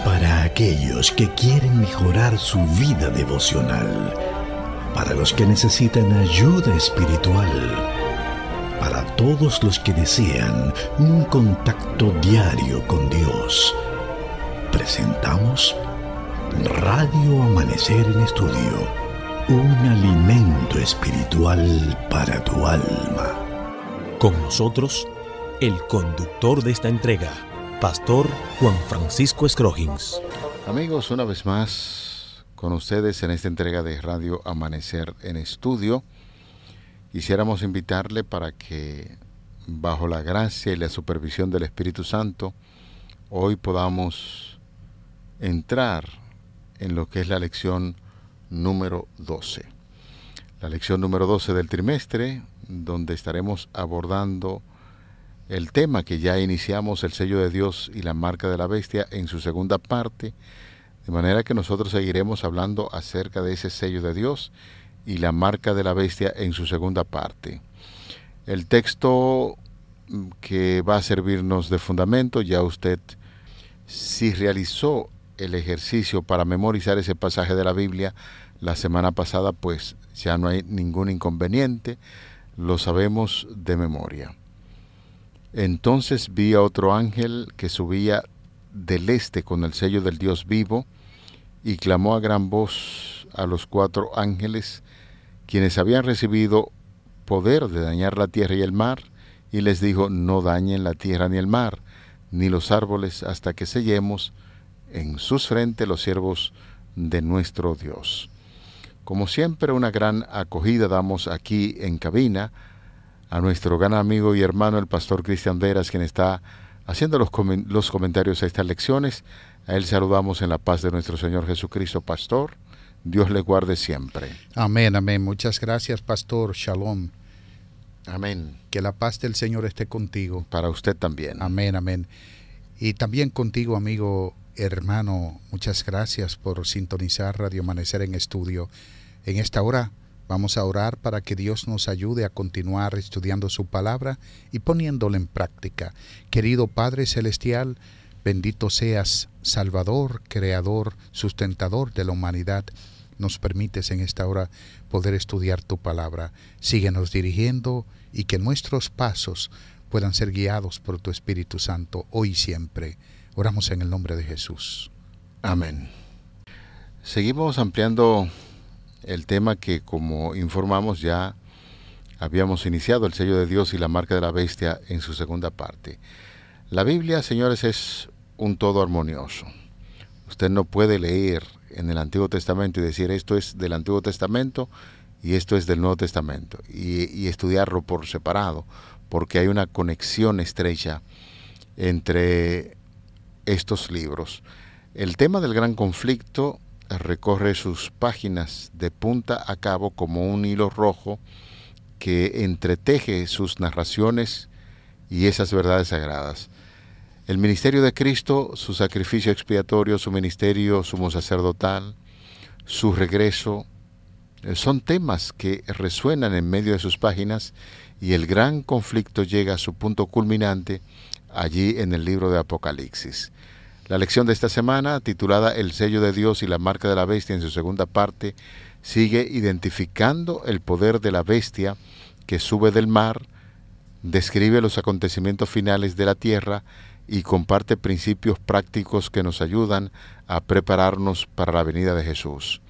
Para aquellos que quieren mejorar su vida devocional, para los que necesitan ayuda espiritual, para todos los que desean un contacto diario con Dios, presentamos Radio Amanecer en Estudio, un alimento espiritual para tu alma. Con nosotros, el conductor de esta entrega, Pastor Juan Francisco Scroggins. Amigos, una vez más con ustedes en esta entrega de Radio Amanecer en Estudio. Quisiéramos invitarle para que, bajo la gracia y la supervisión del Espíritu Santo, hoy podamos entrar en lo que es la lección número 12. La lección número 12 del trimestre, donde estaremos abordando el tema que ya iniciamos, el sello de Dios y la marca de la bestia, en su segunda parte, de manera que nosotros seguiremos hablando acerca de ese sello de Dios y la marca de la bestia en su segunda parte. El texto que va a servirnos de fundamento, ya usted, si realizó el ejercicio para memorizar ese pasaje de la Biblia la semana pasada, pues ya no hay ningún inconveniente, lo sabemos de memoria. Entonces vi a otro ángel que subía del este con el sello del Dios vivo, y clamó a gran voz a los 4 ángeles, quienes habían recibido poder de dañar la tierra y el mar, y les dijo: no dañen la tierra ni el mar, ni los árboles, hasta que sellemos en sus frentes los siervos de nuestro Dios. Como siempre, una gran acogida damos aquí en cabina a nuestro gran amigo y hermano, el pastor Cristian Veras, quien está haciendo los comentarios a estas lecciones. A él saludamos en la paz de nuestro Señor Jesucristo. Pastor, Dios le guarde siempre. Amén, amén. Muchas gracias, pastor. Shalom. Amén. Que la paz del Señor esté contigo. Para usted también. Amén, amén. Y también contigo, amigo, hermano. Muchas gracias por sintonizar Radio Amanecer en Estudio. En esta hora vamos a orar para que Dios nos ayude a continuar estudiando su palabra y poniéndola en práctica. Querido Padre Celestial, bendito seas, Salvador, Creador, sustentador de la humanidad. Nos permites en esta hora poder estudiar tu palabra. Síguenos dirigiendo y que nuestros pasos puedan ser guiados por tu Espíritu Santo hoy y siempre. Oramos en el nombre de Jesús. Amén. Seguimos ampliando el tema que, como informamos, ya habíamos iniciado, el sello de Dios y la marca de la bestia, en su segunda parte. La Biblia, señores, es un todo armonioso. Usted no puede leer en el Antiguo Testamento y decir esto es del Antiguo Testamento y esto es del Nuevo Testamento, y estudiarlo por separado, porque hay una conexión estrecha entre estos libros. El tema del gran conflicto recorre sus páginas de punta a cabo como un hilo rojo que entreteje sus narraciones y esas verdades sagradas. El ministerio de Cristo, su sacrificio expiatorio, su ministerio sumo sacerdotal, su regreso, son temas que resuenan en medio de sus páginas, y el gran conflicto llega a su punto culminante allí en el libro de Apocalipsis. La lección de esta semana, titulada El sello de Dios y la marca de la bestia, en su segunda parte, sigue identificando el poder de la bestia que sube del mar, describe los acontecimientos finales de la tierra y comparte principios prácticos que nos ayudan a prepararnos para la venida de Jesús.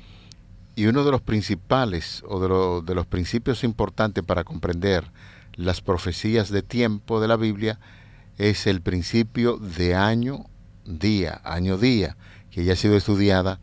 Y uno de los principales, o de los principios importantes para comprender las profecías de tiempo de la Biblia, es el principio de año-día, que ya ha sido estudiada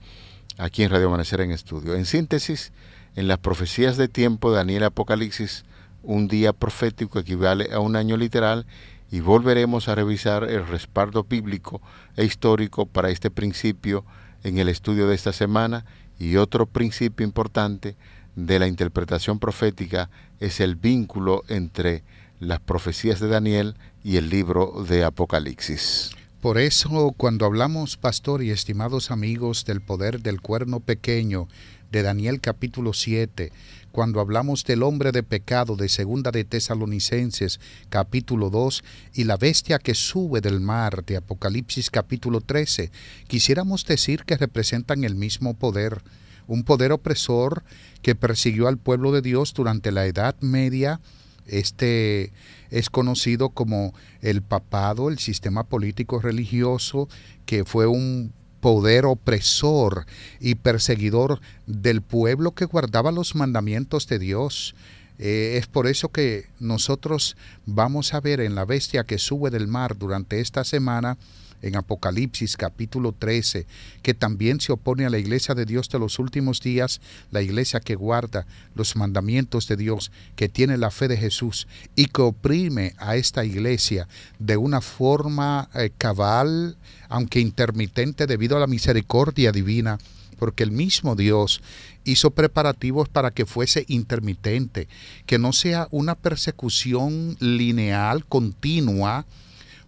aquí en Radio Amanecer en Estudio. En síntesis, en las profecías de tiempo de Daniel y Apocalipsis, un día profético equivale a un año literal, y volveremos a revisar el respaldo bíblico e histórico para este principio en el estudio de esta semana. Y otro principio importante de la interpretación profética es el vínculo entre las profecías de Daniel y el libro de Apocalipsis. Por eso, cuando hablamos, pastor y estimados amigos, del poder del cuerno pequeño de Daniel capítulo 7, cuando hablamos del hombre de pecado de Segunda de Tesalonicenses capítulo 2 y la bestia que sube del mar de Apocalipsis capítulo 13, quisiéramos decir que representan el mismo poder, un poder opresor que persiguió al pueblo de Dios durante la Edad Media. Este es conocido como el papado, el sistema político religioso, que fue un poder opresor y perseguidor del pueblo que guardaba los mandamientos de Dios. Es por eso que nosotros vamos a ver en la bestia que sube del mar durante esta semana, en Apocalipsis capítulo 13, que también se opone a la iglesia de Dios de los últimos días, la iglesia que guarda los mandamientos de Dios, que tiene la fe de Jesús y que oprime a esta iglesia de una forma cabal, aunque intermitente, debido a la misericordia divina, porque el mismo Dios hizo preparativos para que fuese intermitente, que no sea una persecución lineal, continua.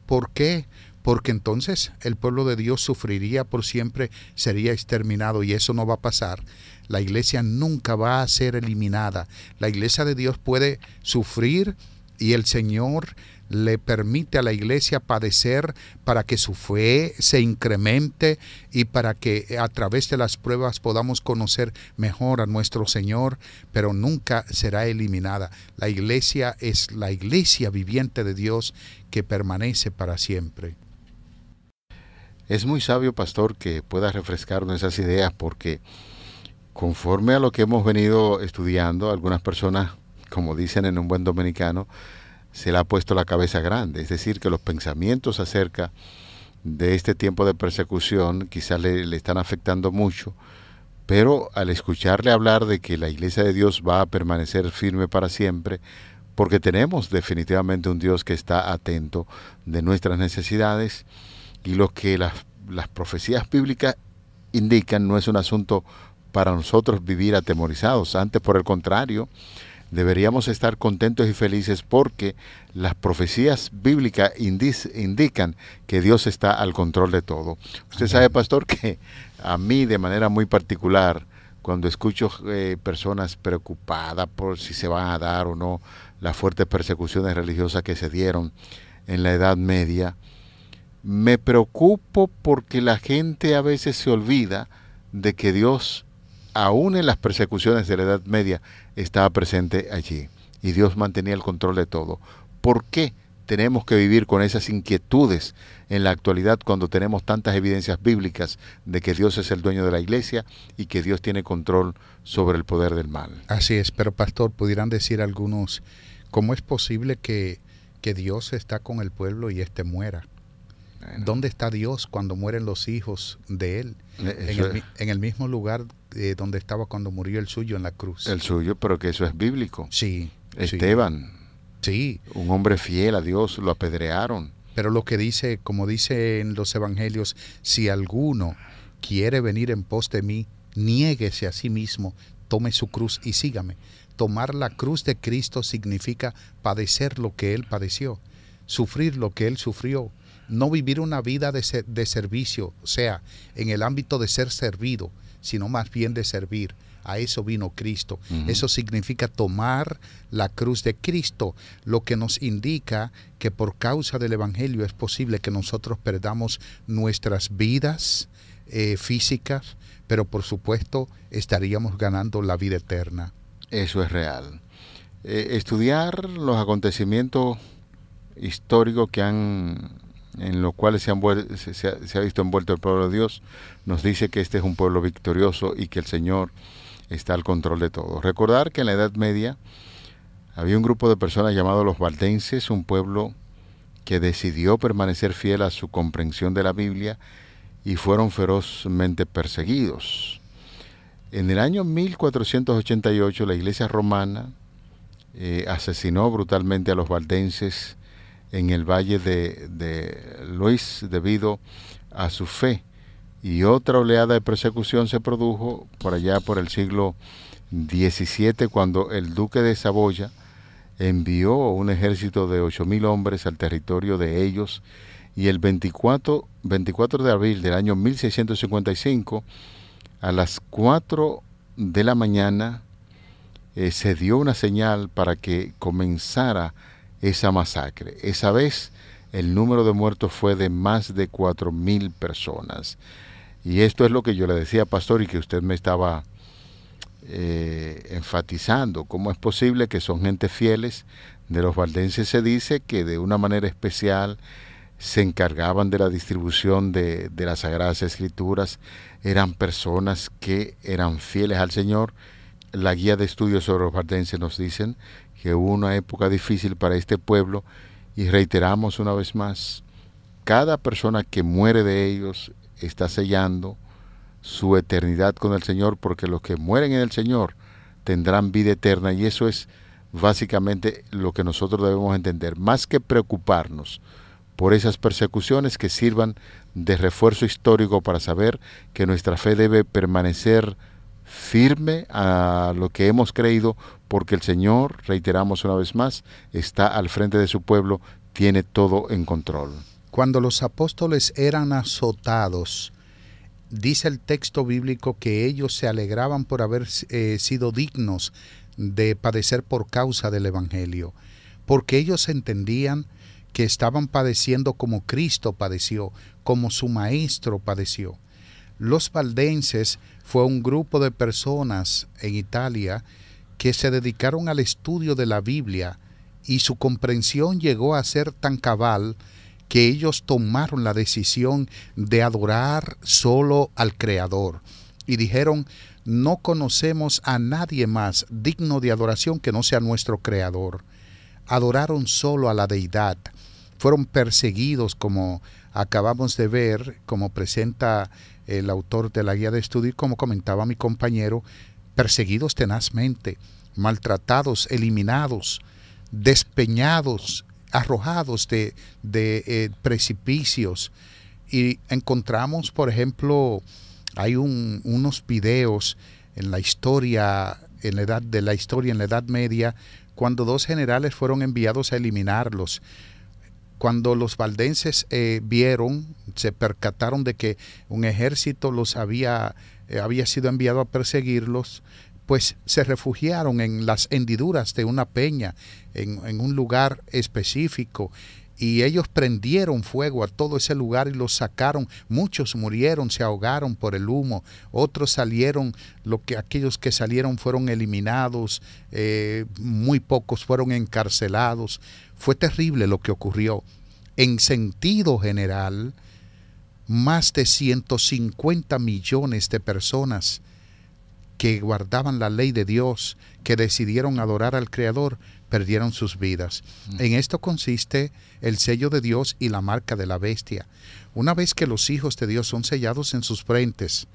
¿Por qué? Porque entonces el pueblo de Dios sufriría por siempre, sería exterminado, y eso no va a pasar. La iglesia nunca va a ser eliminada. La iglesia de Dios puede sufrir y el Señor le permite a la iglesia padecer para que su fe se incremente y para que a través de las pruebas podamos conocer mejor a nuestro Señor, pero nunca será eliminada. La iglesia es la iglesia viviente de Dios que permanece para siempre. Es muy sabio, pastor, que pueda refrescarnos esas ideas, porque conforme a lo que hemos venido estudiando, algunas personas, como dicen en un buen dominicano, se le ha puesto la cabeza grande. Es decir, que los pensamientos acerca de este tiempo de persecución quizás le están afectando mucho, pero al escucharle hablar de que la iglesia de Dios va a permanecer firme para siempre, porque tenemos definitivamente un Dios que está atento de nuestras necesidades, y lo que las profecías bíblicas indican no es un asunto para nosotros vivir atemorizados. Antes, por el contrario, deberíamos estar contentos y felices, porque las profecías bíblicas indican que Dios está al control de todo. Usted sabe, pastor, que a mí de manera muy particular, cuando escucho personas preocupadas por si se van a dar o no las fuertes persecuciones religiosas que se dieron en la Edad Media, me preocupo porque la gente a veces se olvida de que Dios, aún en las persecuciones de la Edad Media, estaba presente allí, y Dios mantenía el control de todo. ¿Por qué tenemos que vivir con esas inquietudes en la actualidad cuando tenemos tantas evidencias bíblicas de que Dios es el dueño de la iglesia y que Dios tiene control sobre el poder del mal? Así es, pero pastor, pudieran decir algunos, ¿cómo es posible que Dios está con el pueblo y éste muera? Bueno. ¿Dónde está Dios cuando mueren los hijos de él? En el mismo lugar donde estaba cuando murió el suyo en la cruz. El suyo, pero que eso es bíblico. Sí. Esteban, sí, un hombre fiel a Dios, lo apedrearon. Pero lo que dice, como dice en los evangelios, si alguno quiere venir en pos de mí, niéguese a sí mismo, tome su cruz y sígame. Tomar la cruz de Cristo significa padecer lo que Él padeció, sufrir lo que Él sufrió. No vivir una vida de servicio, o sea, en el ámbito de ser servido, sino más bien de servir. A eso vino Cristo. Eso significa tomar la cruz de Cristo, lo que nos indica que por causa del Evangelio es posible que nosotros perdamos nuestras vidas físicas, pero por supuesto estaríamos ganando la vida eterna. Eso es real. Estudiar los acontecimientos históricos en los cuales se ha visto envuelto el pueblo de Dios, nos dice que este es un pueblo victorioso y que el Señor está al control de todo. Recordar que en la Edad Media había un grupo de personas llamados los valdenses, un pueblo que decidió permanecer fiel a su comprensión de la Biblia y fueron ferozmente perseguidos. En el año 1488 la Iglesia romana asesinó brutalmente a los valdenses en el valle de Luis debido a su fe, y otra oleada de persecución se produjo por allá por el siglo XVII, cuando el duque de Saboya envió un ejército de 8,000 hombres al territorio de ellos, y el 24 de abril del año 1655, a las 4 de la mañana, se dio una señal para que comenzara esa masacre. Esa vez el número de muertos fue de más de 4,000 personas. Y esto es lo que yo le decía, pastor, y que usted me estaba enfatizando. ¿Cómo es posible que son gente fieles? De los valdenses se dice que de una manera especial se encargaban de la distribución de las Sagradas Escrituras. Eran personas que eran fieles al Señor. La guía de estudios sobre los valdenses nos dicen que hubo una época difícil para este pueblo, y reiteramos una vez más, cada persona que muere de ellos está sellando su eternidad con el Señor, porque los que mueren en el Señor tendrán vida eterna, y eso es básicamente lo que nosotros debemos entender. Más que preocuparnos por esas persecuciones, que sirvan de refuerzo histórico para saber que nuestra fe debe permanecer firme a lo que hemos creído, porque el Señor, reiteramos una vez más, está al frente de su pueblo, tiene todo en control. Cuando los apóstoles eran azotados, dice el texto bíblico que ellos se alegraban por haber sido dignos de padecer por causa del Evangelio, porque ellos entendían que estaban padeciendo como Cristo padeció, como su Maestro padeció. Los valdenses fue un grupo de personas en Italia que se dedicaron al estudio de la Biblia, y su comprensión llegó a ser tan cabal que ellos tomaron la decisión de adorar solo al Creador. Y dijeron, no conocemos a nadie más digno de adoración que no sea nuestro Creador. Adoraron solo a la Deidad. Fueron perseguidos, como acabamos de ver, como presenta el autor de la guía de estudio y como comentaba mi compañero, perseguidos tenazmente, maltratados, eliminados, despeñados, arrojados de precipicios. Y encontramos, por ejemplo, hay unos videos en la historia, en la Edad Media, cuando 2 generales fueron enviados a eliminarlos. Cuando los valdenses se percataron de que un ejército los había sido enviado a perseguirlos, pues se refugiaron en las hendiduras de una peña, en un lugar específico, y ellos prendieron fuego a todo ese lugar y los sacaron. Muchos murieron, se ahogaron por el humo, otros salieron, aquellos que salieron fueron eliminados, muy pocos fueron encarcelados. Fue terrible lo que ocurrió. En sentido general, más de 150 millones de personas que guardaban la ley de Dios, que decidieron adorar al Creador, perdieron sus vidas. En esto consiste el sello de Dios y la marca de la bestia. Una vez que los hijos de Dios son sellados en sus frentes,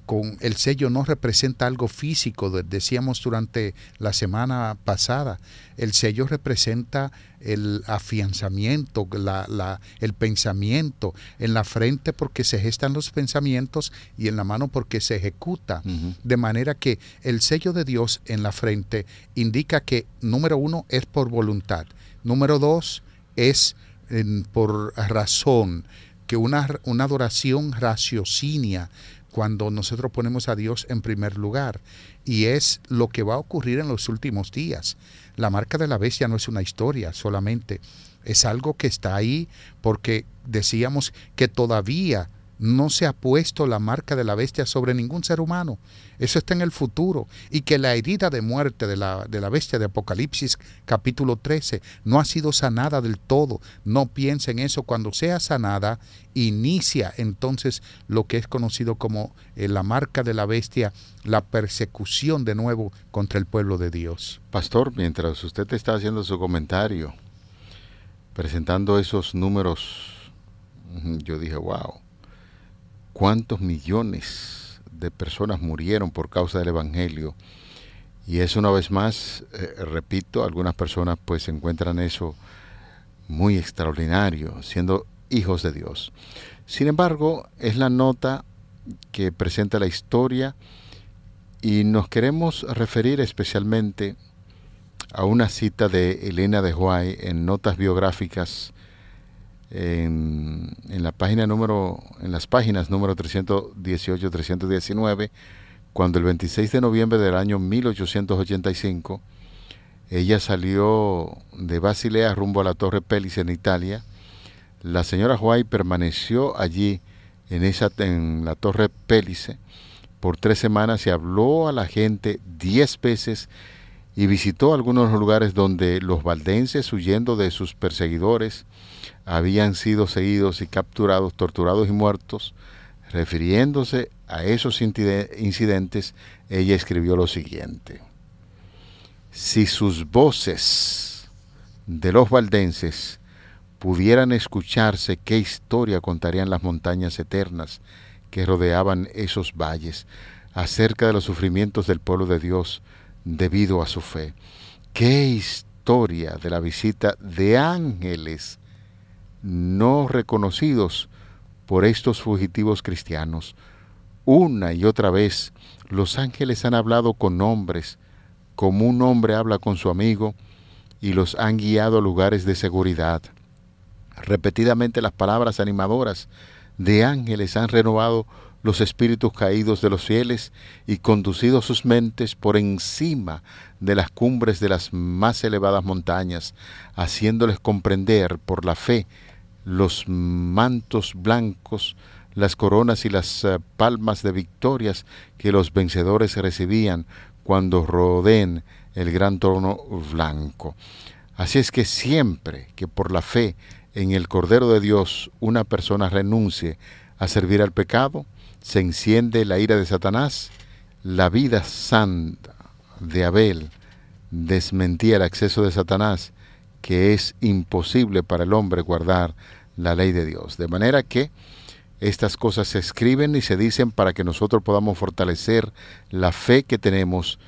con el sello no representa algo físico, decíamos durante la semana pasada. El sello representa el afianzamiento, el pensamiento, en la frente porque se gestan los pensamientos y en la mano porque se ejecuta. De manera que el sello de Dios en la frente indica que, número 1, es por voluntad. Número 2, es por razón, que una adoración raciocinia, cuando nosotros ponemos a Dios en primer lugar, y es lo que va a ocurrir en los últimos días. La marca de la bestia no es una historia solamente, es algo que está ahí porque decíamos que todavía no se ha puesto la marca de la bestia sobre ningún ser humano. Eso está en el futuro, y que la herida de muerte de la bestia de Apocalipsis capítulo 13 no ha sido sanada del todo. No piensa en eso. Cuando sea sanada, inicia entonces lo que es conocido como la marca de la bestia, la persecución de nuevo contra el pueblo de Dios. Pastor, mientras usted está haciendo su comentario, presentando esos números, yo dije, wow, ¿cuántos millones de personas murieron por causa del Evangelio? Y eso, una vez más, repito, algunas personas pues encuentran eso muy extraordinario, siendo hijos de Dios. Sin embargo, es la nota que presenta la historia, y nos queremos referir especialmente a una cita de Elena de White en Notas Biográficas en las páginas número 318-319, cuando el 26 de noviembre del año 1885, ella salió de Basilea rumbo a la Torre Pélice en Italia. La señora White permaneció allí en la Torre Pélice por 3 semanas y habló a la gente 10 veces y visitó algunos lugares donde los valdenses, huyendo de sus perseguidores, habían sido seguidos y capturados, torturados y muertos. Refiriéndose a esos incidentes, ella escribió lo siguiente: si sus voces de los valdenses pudieran escucharse, ¿qué historia contarían las montañas eternas que rodeaban esos valles acerca de los sufrimientos del pueblo de Dios debido a su fe? ¿Qué historia de la visita de ángeles no reconocidos por estos fugitivos cristianos? Una y otra vez los ángeles han hablado con hombres, como un hombre habla con su amigo, y los han guiado a lugares de seguridad. Repetidamente las palabras animadoras de ángeles han renovado los espíritus caídos de los fieles y conducido sus mentes por encima de las cumbres de las más elevadas montañas, haciéndoles comprender por la fe los mantos blancos, las coronas y las palmas de victorias que los vencedores recibían cuando rodeen el gran trono blanco. Así es que siempre que por la fe en el Cordero de Dios una persona renuncie a servir al pecado, se enciende la ira de Satanás. La vida santa de Abel desmentía el acceso de Satanás, que es imposible para el hombre guardar la ley de Dios. De manera que estas cosas se escriben y se dicen para que nosotros podamos fortalecer la fe que tenemos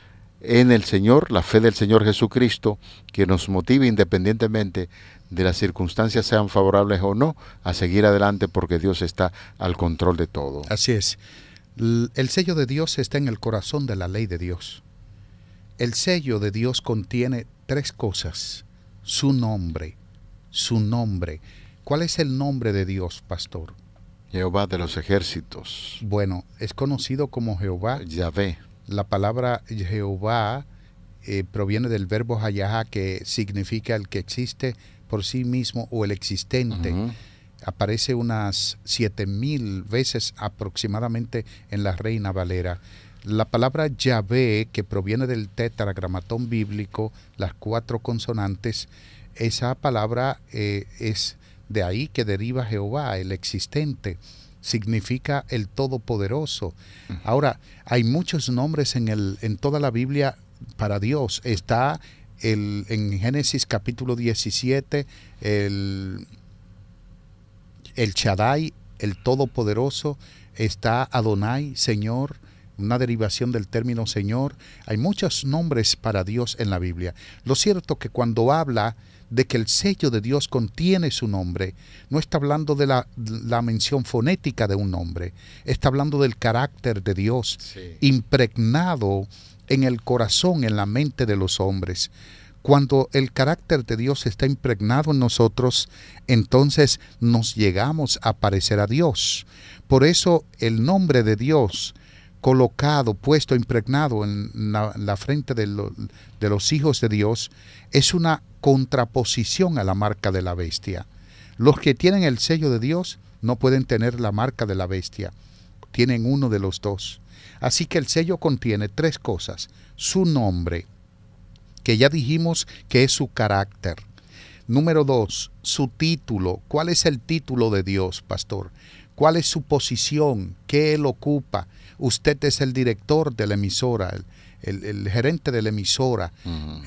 en el Señor, la fe del Señor Jesucristo, que nos motive independientemente de las circunstancias sean favorables o no, a seguir adelante porque Dios está al control de todo. Así es. El sello de Dios está en el corazón de la ley de Dios. El sello de Dios contiene 3 cosas. Su nombre. Su nombre. ¿Cuál es el nombre de Dios, pastor? Jehová de los ejércitos. Bueno, es conocido como Jehová. Yahvé. La palabra Jehová proviene del verbo hayahá, que significa el que existe por sí mismo o el existente. Aparece unas 7,000 veces aproximadamente en la Reina Valera. La palabra Yahvé, que proviene del tetragramatón bíblico, las 4 consonantes, esa palabra es de ahí que deriva Jehová, el existente. Significa el Todopoderoso. Ahora, hay muchos nombres en toda la Biblia para Dios. Está en Génesis capítulo 17, el Shaddai, el Todopoderoso. Está Adonai, Señor, una derivación del término Señor. Hay muchos nombres para Dios en la Biblia. Lo cierto que cuando habla de que el sello de Dios contiene su nombre, no está hablando de la mención fonética de un nombre, está hablando del carácter de Dios, impregnado en el corazón, en la mente de los hombres. Cuando el carácter de Dios está impregnado en nosotros, entonces nos llegamos a parecer a Dios. Por eso el nombre de Dios, colocado, puesto, impregnado en la frente de los hijos de Dios, es una contraposición a la marca de la bestia. Los que tienen el sello de Dios no pueden tener la marca de la bestia, tienen uno de los dos. Así que el sello contiene 3 cosas: su nombre, que ya dijimos que es su carácter. Número 2, su título. ¿Cuál es el título de Dios, pastor? ¿Cuál es su posición? ¿Qué él ocupa? Usted es el director de la emisora, el gerente de la emisora.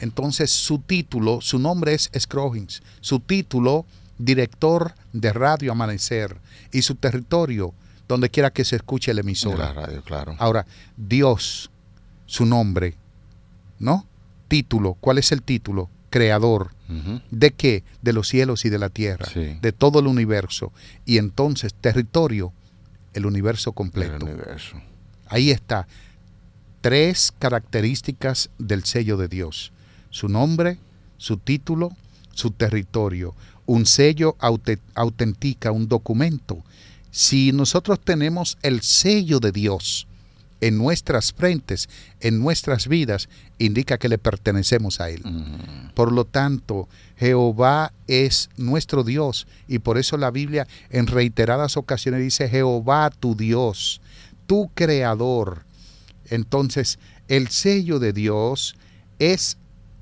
Entonces su título, su nombre es Scroggins. Su título, director de Radio Amanecer. Y su territorio, donde quiera que se escuche la emisora. De la radio, claro. Ahora, Dios, su nombre, ¿no? Título, ¿cuál es el título? Creador. ¿De qué? De los cielos y de la tierra, de todo el universo. Y entonces, territorio, el universo completo. El universo. Ahí está. 3 características del sello de Dios: su nombre, su título, su territorio. Un sello autentica un documento. Si nosotros tenemos el sello de Dios en nuestras frentes, en nuestras vidas, indica que le pertenecemos a Él. Por lo tanto, Jehová es nuestro Dios, y por eso la Biblia en reiteradas ocasiones dice Jehová tu Dios, tu creador. Entonces, el sello de Dios es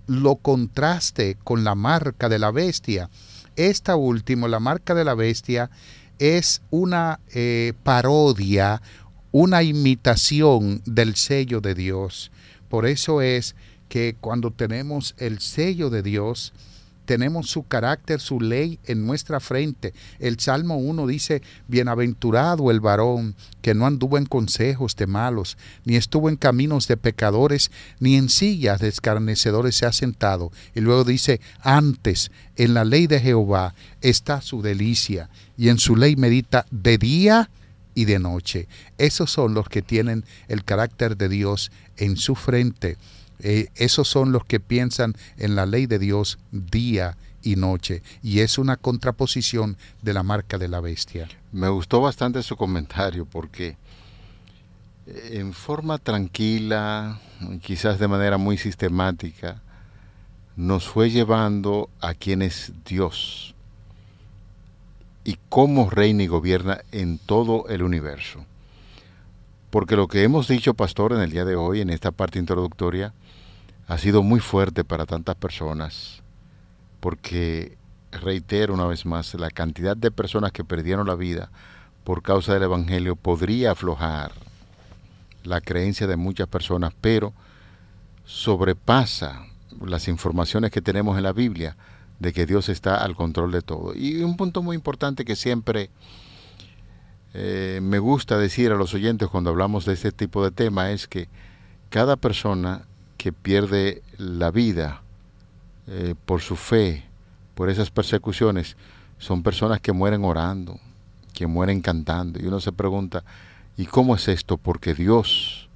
lo contraste con la marca de la bestia. Esta última, la marca de la bestia, es una parodia, una imitación del sello de Dios. Por eso es que cuando tenemos el sello de Dios, tenemos su carácter, su ley en nuestra frente. El Salmo 1 dice, bienaventurado el varón que no anduvo en consejos de malos, ni estuvo en caminos de pecadores, ni en sillas de escarnecedores se ha sentado. Y luego dice, antes en la ley de Jehová está su delicia, y en su ley medita de día y de noche. Esos son los que tienen el carácter de Dios en su frente. Esos son los que piensan en la ley de Dios día y noche, y es una contraposición de la marca de la bestia. Me gustó bastante su comentario porque en forma tranquila, quizás de manera muy sistemática, nos fue llevando a quién es Dios y cómo reina y gobierna en todo el universo. Porque lo que hemos dicho, pastor, en el día de hoy, en esta parte introductoria, ha sido muy fuerte para tantas personas, porque, reitero una vez más, la cantidad de personas que perdieron la vida por causa del Evangelio podría aflojar la creencia de muchas personas, pero sobrepasa las informaciones que tenemos en la Biblia de que Dios está al control de todo. Y un punto muy importante que siempre me gusta decir a los oyentes cuando hablamos de este tipo de tema es que cada persona que pierde la vida por su fe, por esas persecuciones, son personas que mueren orando, que mueren cantando. Y uno se pregunta, ¿y cómo es esto? Porque Dios,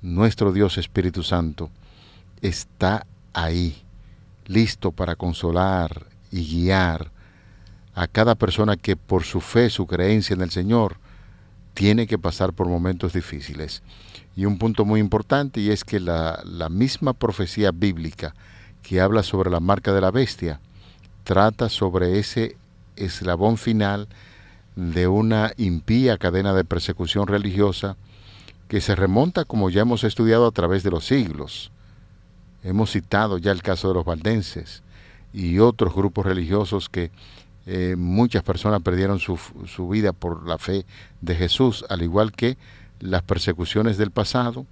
nuestro Dios Espíritu Santo, está ahí, listo para consolar y guiar a cada persona que por su fe, su creencia en el Señor, tiene que pasar por momentos difíciles. Y un punto muy importante, y es que la misma profecía bíblica que habla sobre la marca de la bestia, trata sobre ese eslabón final de una impía cadena de persecución religiosa que se remonta, como ya hemos estudiado, a través de los siglos. Hemos citado ya el caso de los valdenses y otros grupos religiosos que muchas personas perdieron su vida por la fe de Jesús, al igual que las persecuciones del pasado.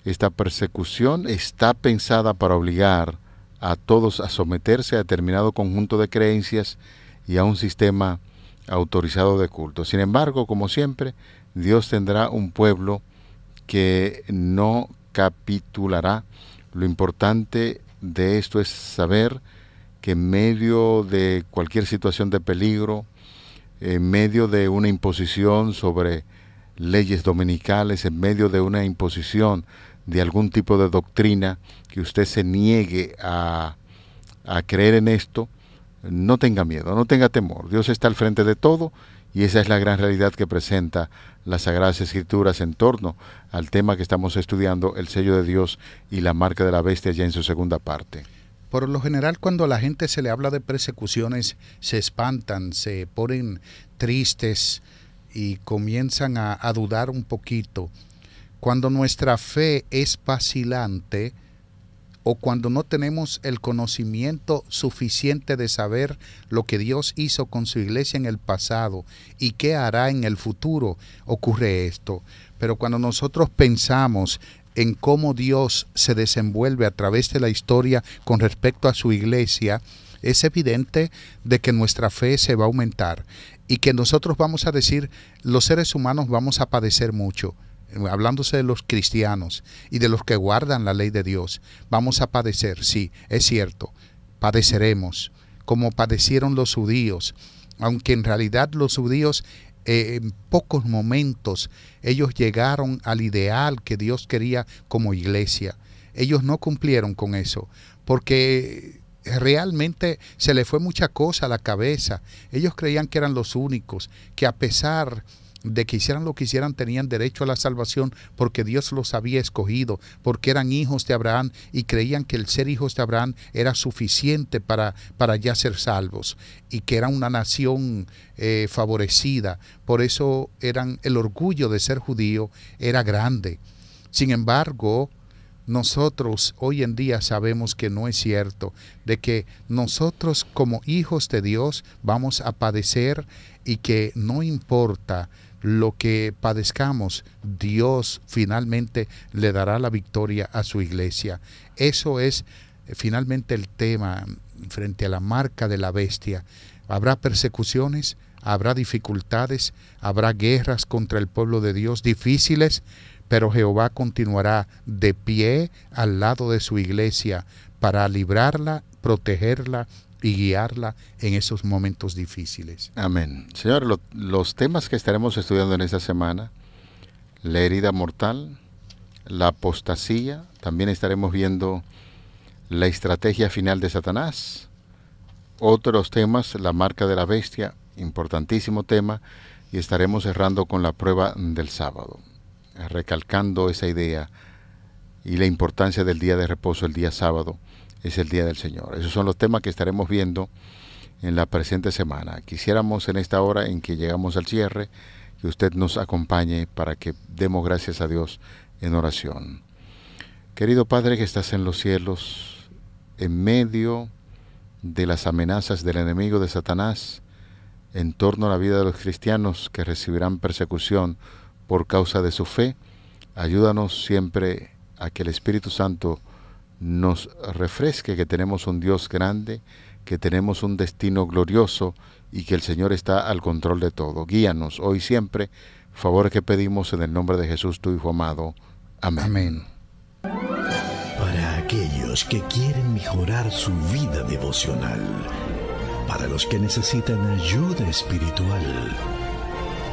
Esta persecución está pensada para obligar a todos a someterse a determinado conjunto de creencias y a un sistema autorizado de culto. Sin embargo, como siempre, Dios tendrá un pueblo que no capitulará. Lo importante de esto es saber que en medio de cualquier situación de peligro, en medio de una imposición sobre leyes dominicales, en medio de una imposición de algún tipo de doctrina, que usted se niegue a creer en esto, no tenga miedo, no tenga temor. Dios está al frente de todo, y esa es la gran realidad que presenta las Sagradas Escrituras en torno al tema que estamos estudiando, el sello de Dios y la marca de la bestia, ya en su segunda parte. Por lo general, cuando a la gente se le habla de persecuciones, se espantan, se ponen tristes y comienzan a dudar un poquito. Cuando nuestra fe es vacilante o cuando no tenemos el conocimiento suficiente de saber lo que Dios hizo con su iglesia en el pasado y qué hará en el futuro, ocurre esto. Pero cuando nosotros pensamos en cómo Dios se desenvuelve a través de la historia con respecto a su iglesia, es evidente de que nuestra fe se va a aumentar y que nosotros vamos a decir, los seres humanos vamos a padecer mucho. Hablándose de los cristianos y de los que guardan la ley de Dios, vamos a padecer, sí, es cierto, padeceremos, como padecieron los judíos, aunque en realidad los judíos en pocos momentos ellos llegaron al ideal que Dios quería como iglesia. Ellos no cumplieron con eso, porque realmente se le fue mucha cosa a la cabeza. Ellos creían que eran los únicos, que a pesar de que hicieran lo que hicieran tenían derecho a la salvación porque Dios los había escogido, porque eran hijos de Abraham y creían que el ser hijos de Abraham era suficiente para ya ser salvos y que era una nación favorecida. Por eso el orgullo de ser judío era grande. Sin embargo, nosotros hoy en día sabemos que no es cierto, de que nosotros como hijos de Dios vamos a padecer y que no importa lo que padezcamos, Dios finalmente le dará la victoria a su iglesia. Eso es finalmente el tema frente a la marca de la bestia. Habrá persecuciones, habrá dificultades, habrá guerras contra el pueblo de Dios difíciles, pero Jehová continuará de pie al lado de su iglesia para librarla, protegerla y guiarla en esos momentos difíciles. Amén. Señor, los temas que estaremos estudiando en esta semana: la herida mortal, la apostasía, también estaremos viendo la estrategia final de Satanás. Otros temas: la marca de la bestia, importantísimo tema, y estaremos cerrando con la prueba del sábado, recalcando esa idea y la importancia del día de reposo. El día sábado es el día del Señor. Esos son los temas que estaremos viendo en la presente semana. Quisiéramos en esta hora en que llegamos al cierre que usted nos acompañe para que demos gracias a Dios en oración. Querido Padre que estás en los cielos, en medio de las amenazas del enemigo de Satanás en torno a la vida de los cristianos que recibirán persecución por causa de su fe, ayúdanos siempre a que el Espíritu Santo nos refresque que tenemos un Dios grande, que tenemos un destino glorioso y que el Señor está al control de todo. Guíanos hoy y siempre, favor que pedimos en el nombre de Jesús, tu Hijo amado. Amén. Amén. Para aquellos que quieren mejorar su vida devocional, para los que necesitan ayuda espiritual,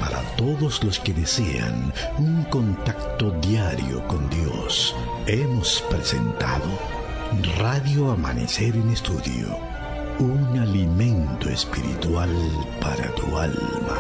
para todos los que desean un contacto diario con Dios, hemos presentado Radio Amanecer en Estudio, un alimento espiritual para tu alma.